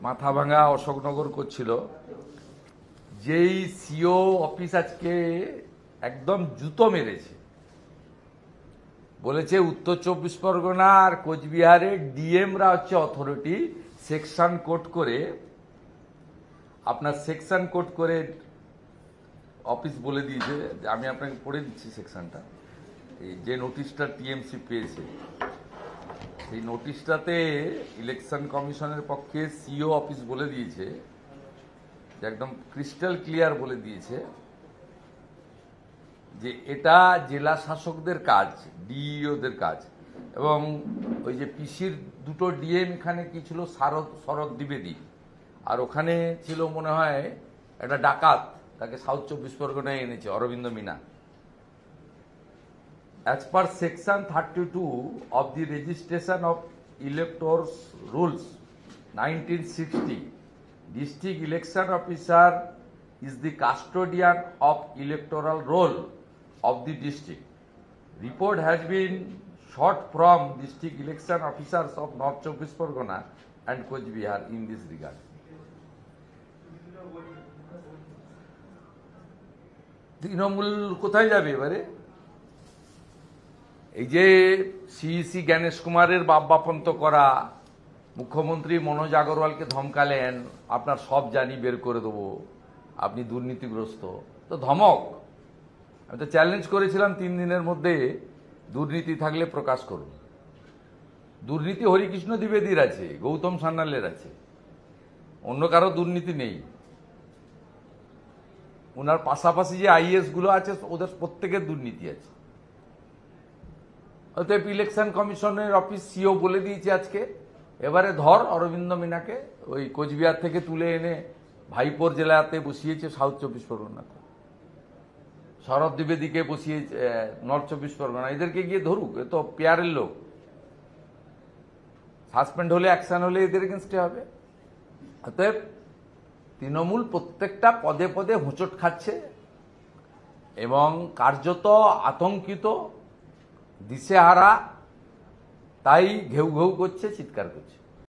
মাথা ভাঙা অশোকনগর করছিল। যেই সিও অফিস আজকে একদম জুতো মেরেছে, বলেছে উত্তর 24 পরগনা আর কোচবিহারের ডিএমরা হচ্ছে অথরিটি, সেকশন কোড করে আপনার সেকশন কোড করে অফিস বলে দিয়েছে। আমি আপনাকে পড়ে দিচ্ছি সেকশনটা। যে নোটিশটা টিএমসি পেয়েছে, সেই নোটিশটাতে ইলেকশন কমিশনের পক্ষে সিও অফিস বলে দিয়েছে, যে একদম ক্রিস্টাল ক্লিয়ার বলে দিয়েছে যে এটা জেলা শাসকদের কাজ, ডিইওদের কাজ। এবং ওই যে পিসির দুটো ডিএম এখানে কি ছিল, শরৎ দ্বিবেদী, আর ওখানে ছিল মনে হয় একটা ডাকাত, তাকে সাউথ 24 পরগনায় এনেছে, Aurobindo Mina. As per section 32 of the registration of electors rules 1960, district election officer is the custodian of electoral roll of the district. Report has been sought from district election officers of North 24 Pargana and Coach Bihar in this regard. Trinamool কোথায় যাবে এবারে? এই যে CEC Gyanesh কুমারের বাপ্পাপন্ত করা, মুখ্যমন্ত্রী মনোজ আগরওয়ালকে ধমকালেন, আপনার সব জানি বের করে দেবো, আপনি দুর্নীতিগ্রস্ত। তো ধমক, আমি তো চ্যালেঞ্জ করেছিলাম 3 দিনের মধ্যে দুর্নীতি থাকলে প্রকাশ করুন। দুর্নীতি হরিকৃষ্ণ দ্বিবেদীর আছে, গৌতম সান্যালের আছে, অন্য কারো দুর্নীতি নেই। ওনার পাশাপাশি যে আইএস গুলো আছে ওদের প্রত্যেকের দুর্নীতি আছে। অতএব ইলেকশন কমিশনের অফিস সিও বলে দিয়েছে আজকে, এবারে ধর অরবিন্দ মিনাকে ওই কোচবিহার থেকে তুলে এনে ভাইপোর জেলাতে বসিয়েছে সাউথ 24 পরগনাতে, শরৎ দ্বিবেদীকে বসিয়েছে নর্থ 24 পরগনা। এদেরকে গিয়ে ধরুক, এ তো পেয়ারের লোক। সাসপেন্ড হলে, অ্যাকশন হলে এদের এগেনস্টে হবে। অতএব তৃণমূল প্রত্যেকটা পদে পদে হোঁচট খাচ্ছে এবং কার্যত আতঙ্কিত, দিশেহারা, তাই ঘেউ ঘেউ করছে, চিৎকার করছে।